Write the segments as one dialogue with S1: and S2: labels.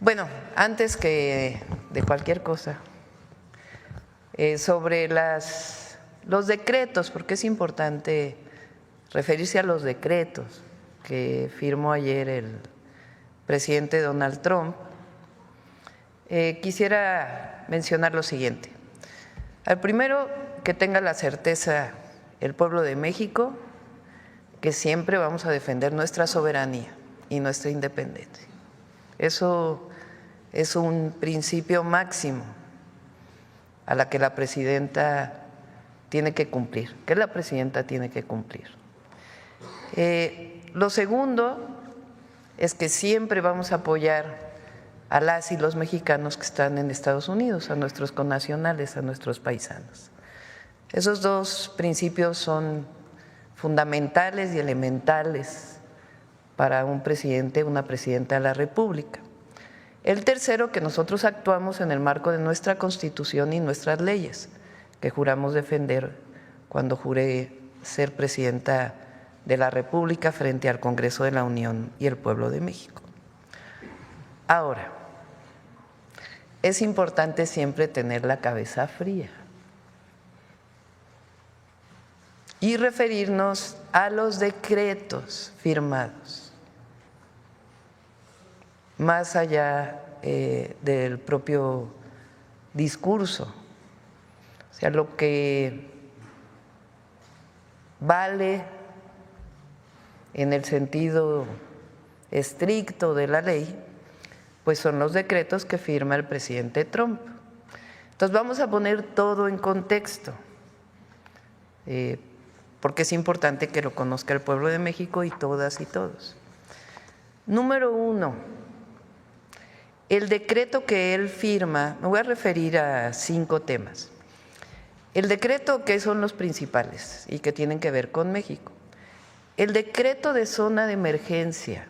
S1: Bueno, antes que de cualquier cosa, sobre los decretos, porque es importante referirse a los decretos que firmó ayer el presidente Donald Trump, quisiera mencionar lo siguiente. Al primero, que tenga la certeza el pueblo de México que siempre vamos a defender nuestra soberanía y nuestra independencia. Eso es un principio máximo a la que la presidenta tiene que cumplir, que la presidenta tiene que cumplir. Lo segundo es que siempre vamos a apoyar a las y los mexicanos que están en Estados Unidos, a nuestros connacionales, a nuestros paisanos. Esos dos principios son fundamentales y elementales para un presidente, una presidenta de la República. El tercero, que nosotros actuamos en el marco de nuestra Constitución y nuestras leyes, que juramos defender cuando juré ser presidenta de la República frente al Congreso de la Unión y el pueblo de México. Ahora, es importante siempre tener la cabeza fría y referirnos a los decretos firmados, más allá del propio discurso. O sea, lo que vale en el sentido estricto de la ley, pues son los decretos que firma el presidente Trump. Entonces vamos a poner todo en contexto, porque es importante que lo conozca el pueblo de México y todas y todos. Número uno, el decreto que él firma, me voy a referir a 5 temas. El decreto, que son los principales y que tienen que ver con México. El decreto de zona de emergencia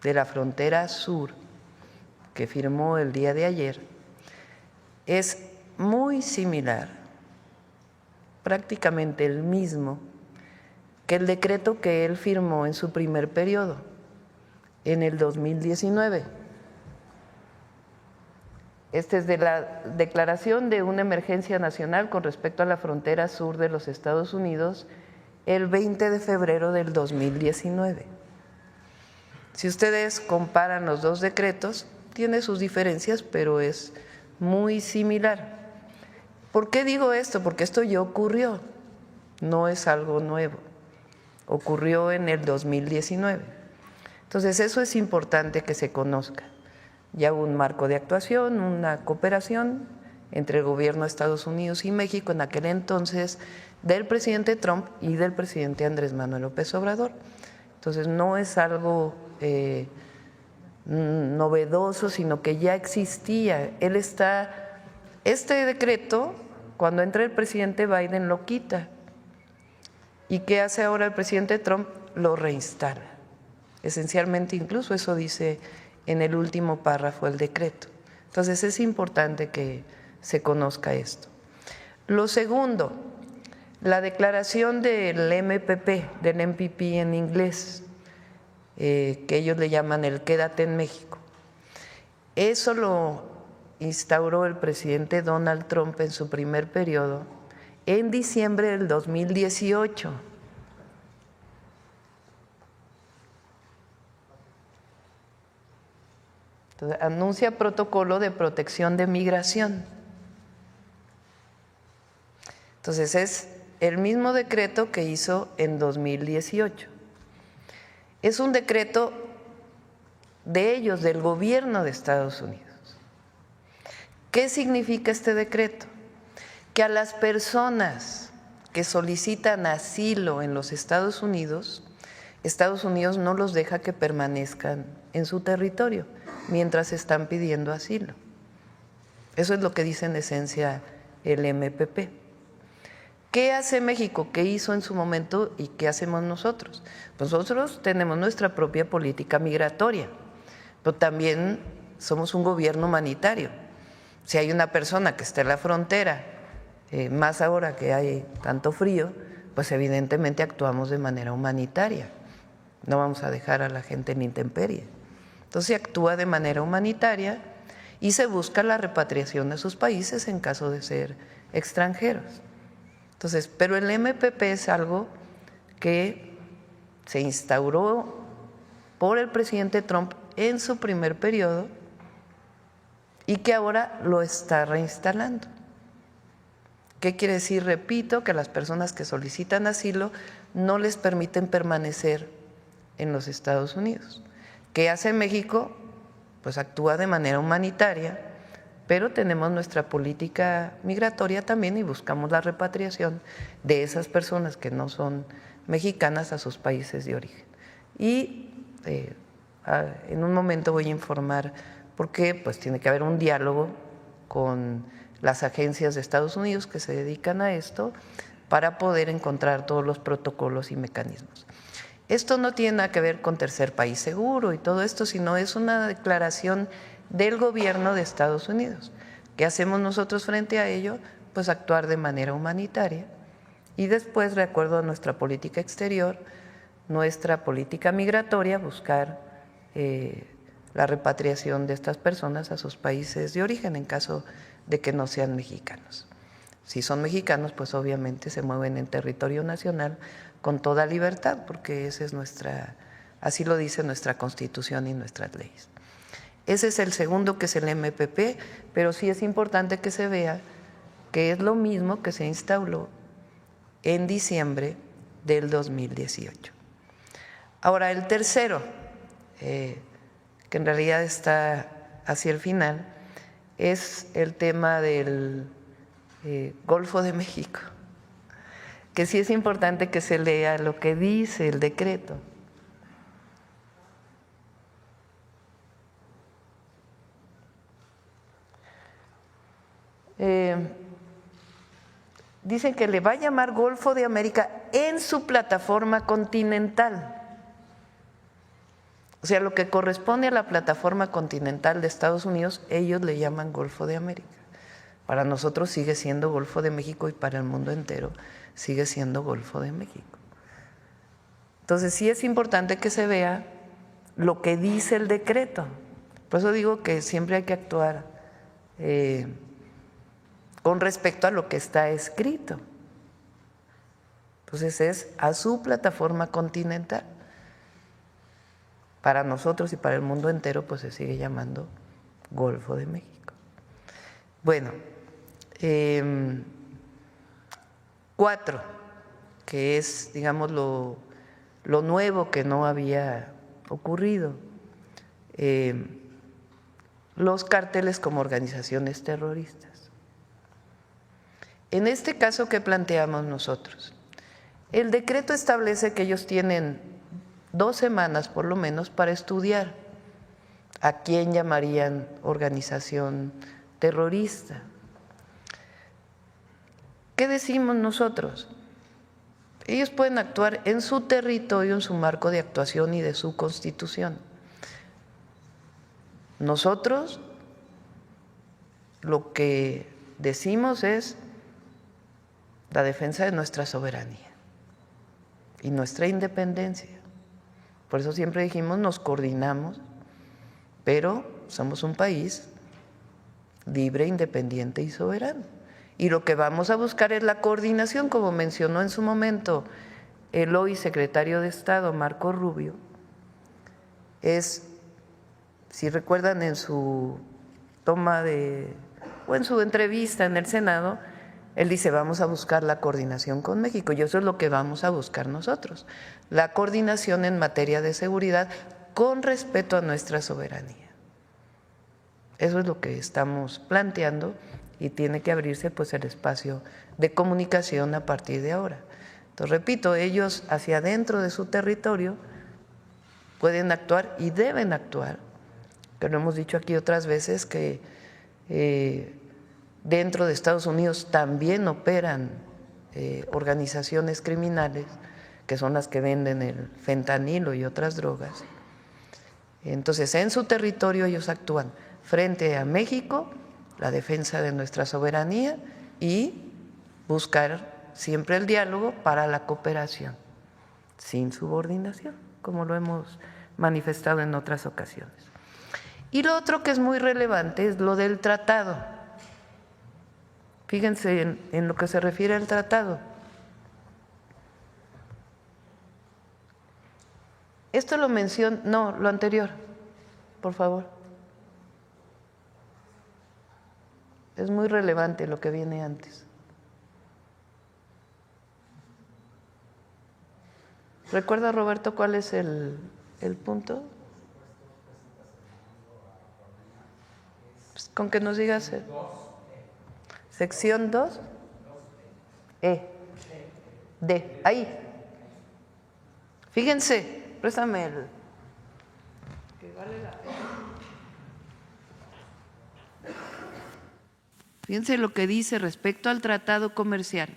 S1: de la frontera sur, que firmó el día de ayer, es muy similar, prácticamente el mismo, que el decreto que él firmó en su primer periodo, en el 2019. Este es de la declaración de una emergencia nacional con respecto a la frontera sur de los Estados Unidos el 20 de febrero del 2019. Si ustedes comparan los dos decretos, tiene sus diferencias, pero es muy similar. ¿Por qué digo esto? Porque esto ya ocurrió, no es algo nuevo, ocurrió en el 2019. Entonces eso es importante que se conozca. Ya hubo un marco de actuación, una cooperación entre el gobierno de Estados Unidos y México en aquel entonces del presidente Trump y del presidente Andrés Manuel López Obrador. Entonces no es algo novedoso, sino que ya existía. Este decreto, cuando entra el presidente Biden, lo quita. ¿Y qué hace ahora el presidente Trump? Lo reinstala. Esencialmente, incluso eso dice en el último párrafo del decreto. Entonces es importante que se conozca esto. Lo segundo, la declaración del MPP, del MPP en inglés, que ellos le llaman el Quédate en México. Eso lo instauró el presidente Donald Trump en su primer periodo en diciembre del 2018. Entonces, anuncia protocolo de protección de migración. Entonces es el mismo decreto que hizo en 2018. Es un decreto de ellos, del gobierno de Estados Unidos. ¿Qué significa este decreto? Que a las personas que solicitan asilo en los Estados Unidos no los deja que permanezcan en su territorio mientras están pidiendo asilo. Eso es lo que dice en esencia el MPP. ¿Qué hace México? ¿Qué hizo en su momento y qué hacemos nosotros? Pues nosotros tenemos nuestra propia política migratoria, pero también somos un gobierno humanitario. Si hay una persona que está en la frontera, más ahora que hay tanto frío, pues evidentemente actuamos de manera humanitaria. No vamos a dejar a la gente en intemperie. Entonces se actúa de manera humanitaria y se busca la repatriación de sus países en caso de ser extranjeros. Entonces, pero el MPP es algo que se instauró por el presidente Trump en su primer periodo y que ahora lo está reinstalando. ¿Qué quiere decir? Repito, que a las personas que solicitan asilo no les permiten permanecer en los Estados Unidos. ¿Qué hace México? Pues actúa de manera humanitaria, pero tenemos nuestra política migratoria también y buscamos la repatriación de esas personas que no son mexicanas a sus países de origen. Y en un momento voy a informar por qué, pues tiene que haber un diálogo con las agencias de Estados Unidos que se dedican a esto para poder encontrar todos los protocolos y mecanismos. Esto no tiene nada que ver con tercer país seguro y todo esto, sino es una declaración del gobierno de Estados Unidos. ¿Qué hacemos nosotros frente a ello? Pues actuar de manera humanitaria y después, de acuerdo a nuestra política exterior, nuestra política migratoria, buscar la repatriación de estas personas a sus países de origen en caso de que no sean mexicanos. Si son mexicanos, pues obviamente se mueven en territorio nacional con toda libertad, porque esa es así lo dice nuestra Constitución y nuestras leyes. Ese es el segundo, que es el MPP, pero sí es importante que se vea que es lo mismo que se instauró en diciembre del 2018. Ahora, el tercero, que en realidad está hacia el final, es el tema del Golfo de México, que sí es importante que se lea lo que dice el decreto. Dicen que le va a llamar Golfo de América en su plataforma continental. O sea, lo que corresponde a la plataforma continental de Estados Unidos, ellos le llaman Golfo de América. Para nosotros sigue siendo Golfo de México y para el mundo entero sigue siendo Golfo de México. Entonces sí es importante que se vea lo que dice el decreto. Por eso digo que siempre hay que actuar con respecto a lo que está escrito. Entonces es a su plataforma continental. Para nosotros y para el mundo entero pues se sigue llamando Golfo de México. Bueno, 4, que es, digamos, lo nuevo que no había ocurrido, los cárteles como organizaciones terroristas. En este caso que planteamos nosotros, el decreto establece que ellos tienen 2 semanas por lo menos para estudiar a quién llamarían organización terrorista. ¿Qué decimos nosotros? Ellos pueden actuar en su territorio, en su marco de actuación y de su constitución. Nosotros lo que decimos es la defensa de nuestra soberanía y nuestra independencia. Por eso siempre dijimos, nos coordinamos, pero somos un país libre, independiente y soberano. Y lo que vamos a buscar es la coordinación, como mencionó en su momento el hoy secretario de Estado, Marco Rubio. Si recuerdan, en su o en su entrevista en el Senado, él dice, vamos a buscar la coordinación con México, y eso es lo que vamos a buscar nosotros, la coordinación en materia de seguridad con respeto a nuestra soberanía. Eso es lo que estamos planteando y tiene que abrirse pues el espacio de comunicación a partir de ahora. Entonces, repito, ellos hacia adentro de su territorio pueden actuar y deben actuar, que lo hemos dicho aquí otras veces, que dentro de Estados Unidos también operan organizaciones criminales que son las que venden el fentanilo y otras drogas. Entonces, en su territorio ellos actúan frente a México, la defensa de nuestra soberanía y buscar siempre el diálogo para la cooperación, sin subordinación, como lo hemos manifestado en otras ocasiones. Y lo otro que es muy relevante es lo del tratado. Fíjense en lo que se refiere al tratado. Esto lo menciona, no, lo anterior, por favor. Es muy relevante lo que viene antes. ¿Recuerda, Roberto, cuál es el punto? Pues con que nos digas. Sección 2. D. Ahí. Fíjense, préstame el. Que vale la pena. Fíjense lo que dice respecto al tratado comercial.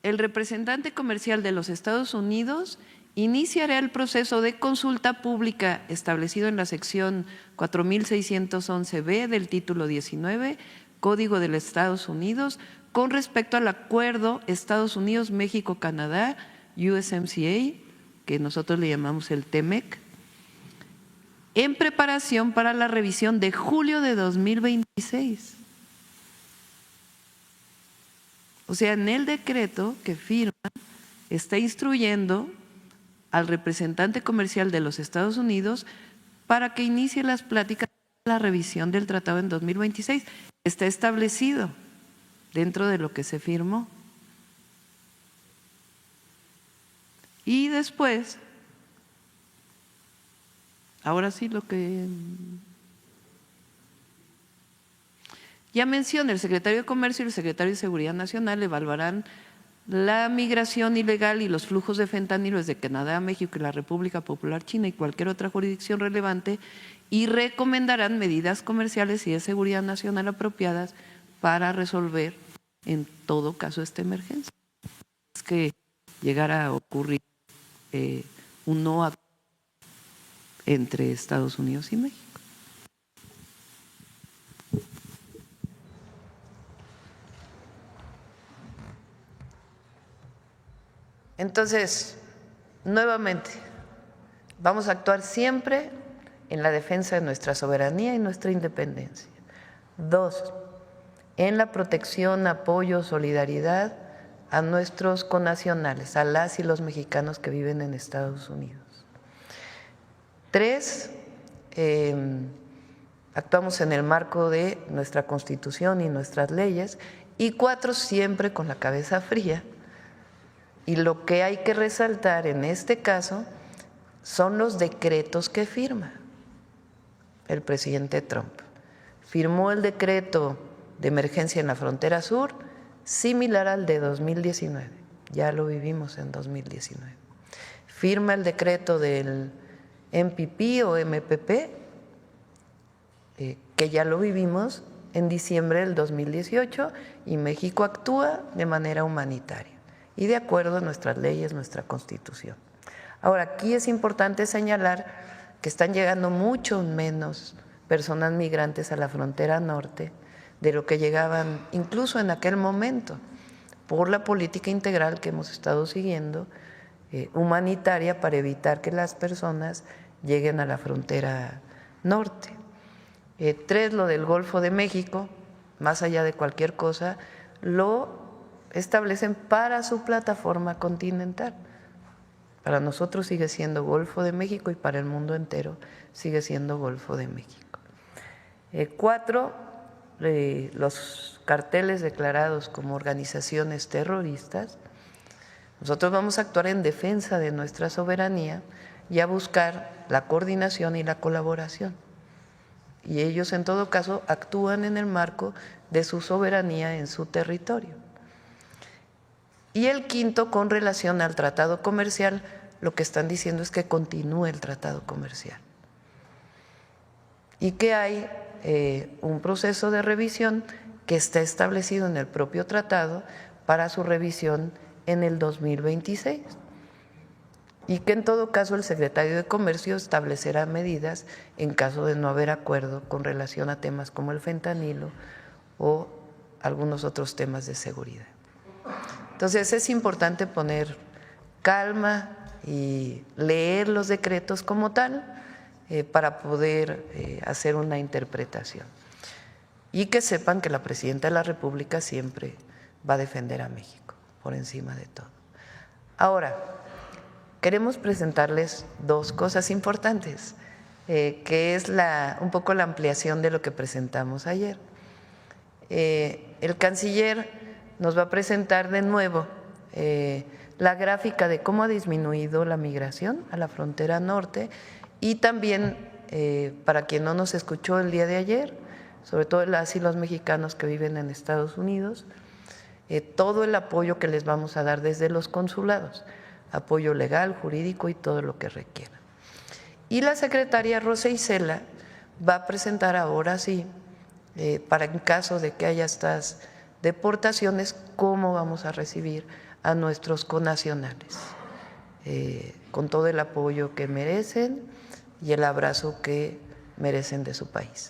S1: El representante comercial de los Estados Unidos iniciará el proceso de consulta pública establecido en la sección 4611B del título 19, Código de los Estados Unidos, con respecto al acuerdo Estados Unidos-México-Canadá, USMCA, que nosotros le llamamos el TEMEC, en preparación para la revisión de julio de 2026. O sea, en el decreto que firma está instruyendo al representante comercial de los Estados Unidos para que inicie las pláticas de la revisión del tratado en 2026. Está establecido dentro de lo que se firmó. Y después, ahora sí lo que ya menciona, el secretario de Comercio y el secretario de Seguridad Nacional evaluarán la migración ilegal y los flujos de fentanilo desde Canadá a México y la República Popular China y cualquier otra jurisdicción relevante y recomendarán medidas comerciales y de seguridad nacional apropiadas para resolver en todo caso esta emergencia. Es que llegara a ocurrir un no acuerdo entre Estados Unidos y México. Entonces, nuevamente, vamos a actuar siempre en la defensa de nuestra soberanía y nuestra independencia. 2, en la protección, apoyo, solidaridad a nuestros connacionales, a las y los mexicanos que viven en Estados Unidos. 3, actuamos en el marco de nuestra Constitución y nuestras leyes. Y 4, siempre con la cabeza fría. Y lo que hay que resaltar en este caso son los decretos que firma el presidente Trump. Firmó el decreto de emergencia en la frontera sur, similar al de 2019, ya lo vivimos en 2019. Firma el decreto del MPP o MPP, que ya lo vivimos en diciembre del 2018, y México actúa de manera humanitaria y de acuerdo a nuestras leyes, nuestra Constitución. Ahora, aquí es importante señalar que están llegando mucho menos personas migrantes a la frontera norte de lo que llegaban incluso en aquel momento, por la política integral que hemos estado siguiendo, humanitaria, para evitar que las personas lleguen a la frontera norte. 3, lo del Golfo de México, más allá de cualquier cosa, lo establecen para su plataforma continental. Para nosotros sigue siendo Golfo de México y para el mundo entero sigue siendo Golfo de México. 4, los carteles declarados como organizaciones terroristas. Nosotros vamos a actuar en defensa de nuestra soberanía y a buscar la coordinación y la colaboración. Y ellos en todo caso actúan en el marco de su soberanía en su territorio. Y el 5, con relación al tratado comercial, lo que están diciendo es que continúe el tratado comercial y que hay un proceso de revisión que está establecido en el propio tratado para su revisión en el 2026 y que en todo caso el secretario de Comercio establecerá medidas en caso de no haber acuerdo con relación a temas como el fentanilo o algunos otros temas de seguridad. Entonces es importante poner calma y leer los decretos como tal, para poder hacer una interpretación. Y que sepan que la Presidenta de la República siempre va a defender a México por encima de todo. Ahora, queremos presentarles dos cosas importantes, que es un poco la ampliación de lo que presentamos ayer. El canciller nos va a presentar de nuevo la gráfica de cómo ha disminuido la migración a la frontera norte y también, para quien no nos escuchó el día de ayer, sobre todo las y los mexicanos que viven en Estados Unidos, todo el apoyo que les vamos a dar desde los consulados, apoyo legal, jurídico y todo lo que requieran. Y la secretaria Rosa Isela va a presentar ahora sí, para en caso de que haya estas deportaciones, cómo vamos a recibir a nuestros connacionales, con todo el apoyo que merecen y el abrazo que merecen de su país.